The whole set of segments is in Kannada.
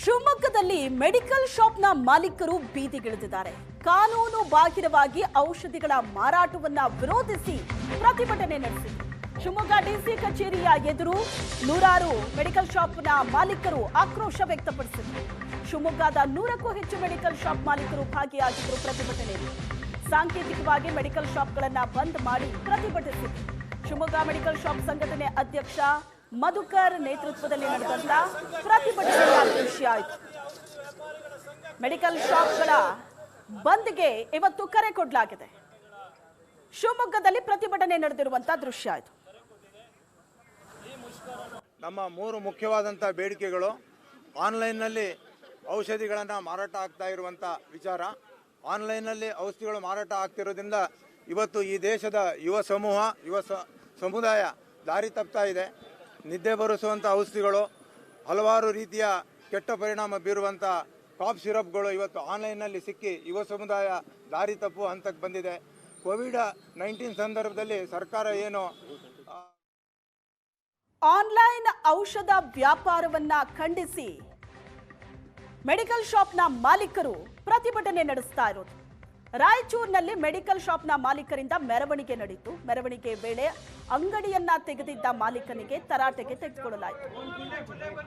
ಶಿವಮೊಗ್ಗದಲ್ಲಿ ಮೆಡಿಕಲ್ ಶಾಪ್ನ ಮಾಲೀಕರು ಬೀದಿಗಿಳಿದಿದ್ದಾರೆ. ಕಾನೂನು ಬಾಹಿರವಾಗಿ ಔಷಧಿಗಳ ಮಾರಾಟವನ್ನ ವಿರೋಧಿಸಿ ಪ್ರತಿಭಟನೆ ನಡೆಸಿದರು. ಶಿವಮೊಗ್ಗ ಡಿಸಿ ಕಚೇರಿಯ ಎದುರು ನೂರಾರು ಮೆಡಿಕಲ್ ಶಾಪ್ನ ಮಾಲೀಕರು ಆಕ್ರೋಶ ವ್ಯಕ್ತಪಡಿಸಿದರು. ಶಿವಮೊಗ್ಗದ 100ಕ್ಕೂ ಹೆಚ್ಚು ಮೆಡಿಕಲ್ ಶಾಪ್ ಮಾಲೀಕರು ಭಾಗಿಯಾಗಿದ್ದರು ಪ್ರತಿಭಟನೆಯಲ್ಲಿ. ಸಾಂಕೇತಿಕವಾಗಿ ಮೆಡಿಕಲ್ ಶಾಪ್ಗಳನ್ನು ಬಂದ್ ಮಾಡಿ ಪ್ರತಿಭಟಿಸಿದರು. ಶಿವಮೊಗ್ಗ ಮೆಡಿಕಲ್ ಶಾಪ್ ಸಂಘಟನೆ ಅಧ್ಯಕ್ಷ ಮಧುಕರ್ ನೇತೃತ್ವದಲ್ಲಿ ನಡೆದಂತ ಪ್ರತಿಭಟನೆಯ ದೃಶ್ಯ ಆಯಿತು. ಮೆಡಿಕಲ್ ಶಾಪ್ಗಳ ಬಂದ್ಗೆ ಇವತ್ತು ಕರೆ ಕೊಡಲಾಗಿದೆ. ಶಿವಮೊಗ್ಗದಲ್ಲಿ ಪ್ರತಿಭಟನೆ ನಡೆದಿರುವಂತಹ ದೃಶ್ಯ ಆಯಿತು. ನಮ್ಮ 3 ಮುಖ್ಯವಾದಂಥ ಬೇಡಿಕೆಗಳು: ಆನ್ಲೈನ್ನಲ್ಲಿ ಔಷಧಿಗಳನ್ನು ಮಾರಾಟ ಆಗ್ತಾ ಇರುವಂಥ ವಿಚಾರ. ಆನ್ಲೈನ್ನಲ್ಲಿ ಔಷಧಿಗಳು ಮಾರಾಟ ಆಗ್ತಿರೋದ್ರಿಂದ ಇವತ್ತು ಈ ದೇಶದ ಯುವ ಸಮುದಾಯ ದಾರಿ ತಪ್ತಾ ಇದೆ. ನಿದ್ದೆ ಬರೆಸುವಂಥ ಔಷಧಿಗಳು, ಹಲವಾರು ರೀತಿಯ ಕೆಟ್ಟ ಪರಿಣಾಮ ಬೀರುವಂಥ ಕಾಫ್ ಸಿರಪ್ಗಳು ಇವತ್ತು ಆನ್ಲೈನ್ನಲ್ಲಿ ಸಿಕ್ಕಿ ಯುವ ಸಮುದಾಯ ದಾರಿ ತಪ್ಪುವ ಹಂತಕ್ಕೆ ಬಂದಿದೆ. ಕೋವಿಡ್-19 ಸಂದರ್ಭದಲ್ಲಿ ಸರ್ಕಾರ ಏನು ಆನ್ಲೈನ್ ಔಷಧ ವ್ಯಾಪಾರವನ್ನ ಖಂಡಿಸಿ ಮೆಡಿಕಲ್ ಶಾಪ್ನ ಮಾಲೀಕರು ಪ್ರತಿಭಟನೆ ನಡೆಸ್ತಾ ಇರೋದು. ರಾಯಚೂರಿನಲ್ಲಿ ಮೆಡಿಕಲ್ ಶಾಪ್ನ ಮಾಲೀಕರಿಂದ ಮೆರವಣಿಗೆ ನಡೆಯಿತು. ಮೆರವಣಿಗೆ ವೇಳೆ ಅಂಗಡಿಯನ್ನ ತೆಗೆದಿದ್ದ ಮಾಲೀಕನಿಗೆ ತರಾಟೆಗೆ ತೆಗೆದುಕೊಳ್ಳಲಾಯಿತು.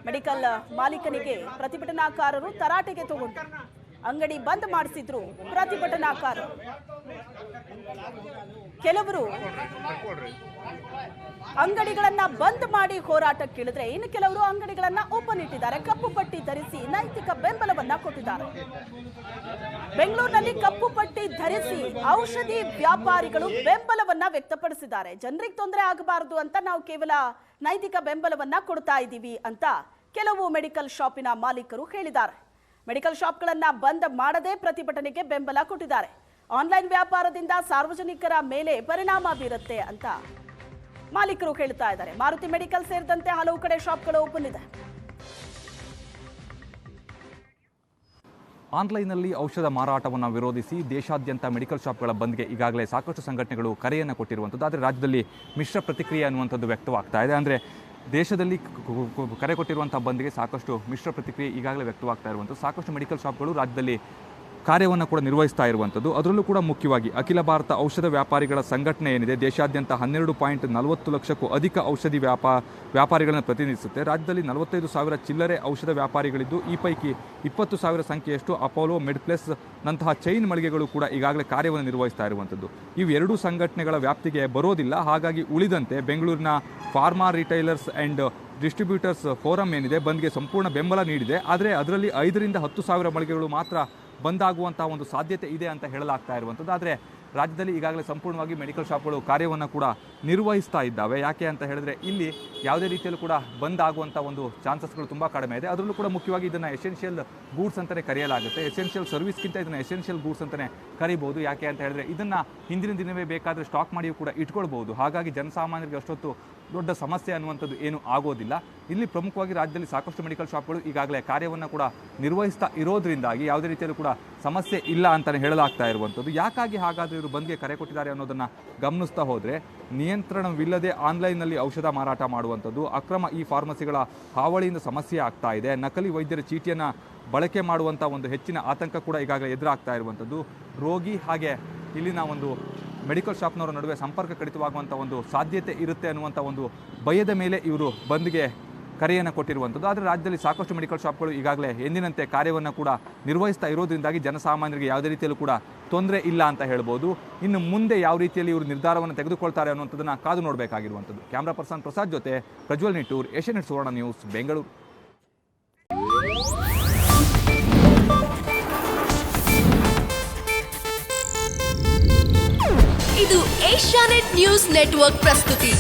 ಮೆಡಿಕಲ್ ಮಾಲೀಕನಿಗೆ ಪ್ರತಿಭಟನಾಕಾರರು ತರಾಟೆಗೆ ತಗೊಂಡ್ರು. ಅಂಗಡಿ ಬಂದ್ ಮಾಡಿಸಿದ್ರು ಪ್ರತಿಭಟನಾಕಾರರು. ಕೆಲವರು ಅಂಗಡಿಗಳನ್ನ ಬಂದ್ ಮಾಡಿ ಹೋರಾಟಕ್ಕಿಳಿದ್ರೆ, ಇನ್ನು ಕೆಲವರು ಅಂಗಡಿಗಳನ್ನ ಓಪನ್ ಇಟ್ಟಿದ್ದಾರೆ. ಕಪ್ಪು ಪಟ್ಟಿ ಧರಿಸಿ ನೈತಿಕ ಬೆಂಬಲವನ್ನ ಕೊಟ್ಟಿದ್ದಾರೆ. ಬೆಂಗಳೂರಿನಲ್ಲಿ ಕಪ್ಪು ಪಟ್ಟಿ ಧರಿಸಿ ಔಷಧಿ ವ್ಯಾಪಾರಿಗಳು ಬೆಂಬಲವನ್ನ ವ್ಯಕ್ತಪಡಿಸಿದ್ದಾರೆ. ಜನರಿಗೆ ತೊಂದರೆ ಆಗಬಾರದು ಅಂತ ನಾವು ಕೇವಲ ನೈತಿಕ ಬೆಂಬಲವನ್ನ ಕೊಡ್ತಾ ಇದ್ದೀವಿ ಅಂತ ಕೆಲವು ಮೆಡಿಕಲ್ ಶಾಪಿನ ಮಾಲೀಕರು ಹೇಳಿದ್ದಾರೆ. ಮೆಡಿಕಲ್ ಶಾಪ್ಗಳನ್ನ ಬಂದ್ ಮಾಡದೆ ಪ್ರತಿಭಟನೆಗೆ ಬೆಂಬಲ ಕೊಟ್ಟಿದ್ದಾರೆ. ಆನ್ಲೈನ್ ವ್ಯಾಪಾರದಿಂದ ಸಾರ್ವಜನಿಕರ ಮೇಲೆ ಪರಿಣಾಮ ಬೀರುತ್ತೆ ಅಂತ ಮಾಲೀಕರು ಹೇಳ್ತಾ ಇದ್ದಾರೆ. ಮಾರುತಿ ಮೆಡಿಕಲ್ ಸೇರಿದಂತೆ ಹಲವು ಕಡೆ ಶಾಪ್ಗಳು ಓಪನ್ ಇದೆ. ಆನ್ಲೈನ್ನಲ್ಲಿ ಔಷಧ ಮಾರಾಟವನ್ನು ವಿರೋಧಿಸಿ ದೇಶಾದ್ಯಂತ ಮೆಡಿಕಲ್ ಶಾಪ್ಗಳ ಬಂದ್ಗೆ ಈಗಾಗಲೇ ಸಾಕಷ್ಟು ಸಂಘಟನೆಗಳು ಕರೆಯನ್ನು ಕೊಟ್ಟಿರುವಂಥದ್ದು. ಆದರೆ ರಾಜ್ಯದಲ್ಲಿ ಮಿಶ್ರ ಪ್ರತಿಕ್ರಿಯೆ ಅನ್ನುವಂಥದ್ದು ವ್ಯಕ್ತವಾಗ್ತಾ ಇದೆ. ಅಂದರೆ ದೇಶದಲ್ಲಿ ಕರೆ ಕೊಟ್ಟಿರುವಂಥ ಬಂದ್ಗೆ ಸಾಕಷ್ಟು ಮಿಶ್ರ ಪ್ರತಿಕ್ರಿಯೆ ಈಗಾಗಲೇ ವ್ಯಕ್ತವಾಗ್ತಾ ಇರುವಂಥದ್ದು. ಸಾಕಷ್ಟು ಮೆಡಿಕಲ್ ಶಾಪ್ಗಳು ರಾಜ್ಯದಲ್ಲಿ ಕಾರ್ಯವನ್ನು ಕೂಡ ನಿರ್ವಹಿಸ್ತಾ ಇರುವಂಥದ್ದು. ಅದರಲ್ಲೂ ಕೂಡ ಮುಖ್ಯವಾಗಿ ಅಖಿಲ ಭಾರತ ಔಷಧ ವ್ಯಾಪಾರಿಗಳ ಸಂಘಟನೆ ಏನಿದೆ, ದೇಶಾದ್ಯಂತ 12.40 ಲಕ್ಷಕ್ಕೂ ಅಧಿಕ ಔಷಧಿ ವ್ಯಾಪಾರಿಗಳನ್ನು ಪ್ರತಿನಿಧಿಸುತ್ತೆ. ರಾಜ್ಯದಲ್ಲಿ 45,000 ಚಿಲ್ಲರೆ ಔಷಧ ವ್ಯಾಪಾರಿಗಳಿದ್ದು, ಈ ಪೈಕಿ 20,000 ಸಂಖ್ಯೆಯಷ್ಟು ಅಪೋಲೋ, ಮೆಡ್ಪ್ಲಸ್ ನಂತಹ ಚೈನ್ ಮಳಿಗೆಗಳು ಕೂಡ ಈಗಾಗಲೇ ಕಾರ್ಯವನ್ನು ನಿರ್ವಹಿಸ್ತಾ ಇರುವಂಥದ್ದು. ಇವೆರಡೂ ಸಂಘಟನೆಗಳ ವ್ಯಾಪ್ತಿಗೆ ಬರೋದಿಲ್ಲ. ಹಾಗಾಗಿ ಉಳಿದಂತೆ ಬೆಂಗಳೂರಿನ pharma retailers and distributors forum ಏನಿದೆ, ಬಂದ್ಗೆ ಸಂಪೂರ್ಣ ಬೆಂಬಲ ನೀಡಿದೆ. ಆದರೆ ಅದರಲ್ಲಿ 5,000 ರಿಂದ 10,000 ಮಳಿಗೆಗಳು ಮಾತ್ರ ಬಂದಾಗುವಂಥ ಒಂದು ಸಾಧ್ಯತೆ ಇದೆ ಅಂತ ಹೇಳಲಾಗ್ತಾ ಇರುವಂಥದ್ದು. ಆದರೆ ರಾಜ್ಯದಲ್ಲಿ ಈಗಾಗಲೇ ಸಂಪೂರ್ಣವಾಗಿ ಮೆಡಿಕಲ್ ಶಾಪ್ಗಳು ಕಾರ್ಯವನ್ನು ಕೂಡ ನಿರ್ವಹಿಸ್ತಾ ಇದ್ದಾವೆ. ಯಾಕೆ ಅಂತ ಹೇಳಿದ್ರೆ ಇಲ್ಲಿ ಯಾವುದೇ ರೀತಿಯಲ್ಲೂ ಕೂಡ ಬಂದ್ ಆಗುವಂಥ ಒಂದು ಚಾನ್ಸಸ್ಗಳು ತುಂಬ ಕಡಿಮೆ ಇದೆ. ಅದರಲ್ಲೂ ಕೂಡ ಮುಖ್ಯವಾಗಿ ಇದನ್ನು ಎಸೆನ್ಷಿಯಲ್ ಗೂಡ್ಸ್ ಅಂತಲೇ ಕರೆಯಲಾಗುತ್ತೆ. ಎಸೆನ್ಷಿಯಲ್ ಸರ್ವಿಸ್ಗಿಂತ ಇದನ್ನು ಎಸೆನ್ಷಿಯಲ್ ಗೂಡ್ಸ್ ಅಂತಲೇ ಕರಿಬಹುದು. ಯಾಕೆ ಅಂತ ಹೇಳಿದ್ರೆ ಇದನ್ನು ಹಿಂದಿನ ದಿನವೇ ಬೇಕಾದರೆ ಸ್ಟಾಕ್ ಮಾಡಿಯೂ ಕೂಡ ಇಟ್ಕೊಳ್ಬಹುದು. ಹಾಗಾಗಿ ಜನಸಾಮಾನ್ಯರಿಗೆ ಅಷ್ಟೊತ್ತು ದೊಡ್ಡ ಸಮಸ್ಯೆ ಅನ್ನುವಂಥದ್ದು ಏನು ಆಗೋದಿಲ್ಲ. ಇಲ್ಲಿ ಪ್ರಮುಖವಾಗಿ ರಾಜ್ಯದಲ್ಲಿ ಸಾಕಷ್ಟು ಮೆಡಿಕಲ್ ಶಾಪ್ಗಳು ಈಗಾಗಲೇ ಕಾರ್ಯವನ್ನು ಕೂಡ ನಿರ್ವಹಿಸ್ತಾ ಇರೋದ್ರಿಂದಾಗಿ ಯಾವುದೇ ರೀತಿಯಲ್ಲೂ ಕೂಡ ಸಮಸ್ಯೆ ಇಲ್ಲ ಅಂತಲೇ ಹೇಳಲಾಗ್ತಾ ಇರುವಂಥದ್ದು. ಯಾಕಾಗಿ ಹಾಗಾದರೆ ಇವರು ಬಂದ್ಗೆ ಕರೆ ಕೊಟ್ಟಿದ್ದಾರೆ ಅನ್ನೋದನ್ನು ಗಮನಿಸ್ತಾ ಹೋದರೆ, ನಿಯಂತ್ರಣವಿಲ್ಲದೆ ಆನ್ಲೈನ್ನಲ್ಲಿ ಔಷಧ ಮಾರಾಟ ಮಾಡುವಂಥದ್ದು, ಅಕ್ರಮ ಈ ಫಾರ್ಮಸಿಗಳ ಹಾವಳಿಯಿಂದ ಸಮಸ್ಯೆ ಆಗ್ತಾ ಇದೆ. ನಕಲಿ ವೈದ್ಯರ ಚೀಟಿಯನ್ನು ಬಳಕೆ ಮಾಡುವಂಥ ಒಂದು ಹೆಚ್ಚಿನ ಆತಂಕ ಕೂಡ ಈಗಾಗಲೇ ಎದುರಾಗ್ತಾ ಇರುವಂಥದ್ದು. ರೋಗಿ ಹಾಗೆ ಇಲ್ಲಿನ ಒಂದು ಮೆಡಿಕಲ್ ಶಾಪ್ನವರ ನಡುವೆ ಸಂಪರ್ಕ ಕಡಿತವಾಗುವಂಥ ಒಂದು ಸಾಧ್ಯತೆ ಇರುತ್ತೆ ಅನ್ನುವಂಥ ಒಂದು ಭಯದ ಮೇಲೆ ಇವರು ಬಂದ್ಗೆ ಕರೆಯನ್ನು ಕೊಟ್ಟಿರುವಂಥದ್ದು. ಆದರೆ ರಾಜ್ಯದಲ್ಲಿ ಸಾಕಷ್ಟು ಮೆಡಿಕಲ್ ಶಾಪ್ಗಳು ಈಗಾಗಲೇ ಎಂದಿನಂತೆ ಕಾರ್ಯವನ್ನು ಕೂಡ ನಿರ್ವಹಿಸ್ತಾ ಇರೋದ್ರಿಂದಾಗಿ ಜನಸಾಮಾನ್ಯರಿಗೆ ಯಾವುದೇ ರೀತಿಯಲ್ಲೂ ಕೂಡ ತೊಂದರೆ ಇಲ್ಲ ಅಂತ ಹೇಳ್ಬೋದು. ಇನ್ನು ಮುಂದೆ ಯಾವ ರೀತಿಯಲ್ಲಿ ಇವರು ನಿರ್ಧಾರವನ್ನು ತೆಗೆದುಕೊಳ್ತಾರೆ ಅನ್ನುವಂಥದ್ದನ್ನು ಕಾದು ನೋಡಬೇಕಾಗಿರುವಂಥದ್ದು. ಕ್ಯಾಮ್ರಾ ಪರ್ಸನ್ ಪ್ರಸಾದ್ ಜೊತೆ ಪ್ರಜ್ವಲ್ ನಿಟ್ಟೂರ್, ಏಷ್ಯಾನೆಟ್ ಸುವರ್ಣ ನ್ಯೂಸ್, ಬೆಂಗಳೂರು. ಇದು ಏಷ್ಯಾನೆಟ್ ನ್ಯೂಸ್ ನೆಟ್ವರ್ಕ್ ಪ್ರಸ್ತುತಿ.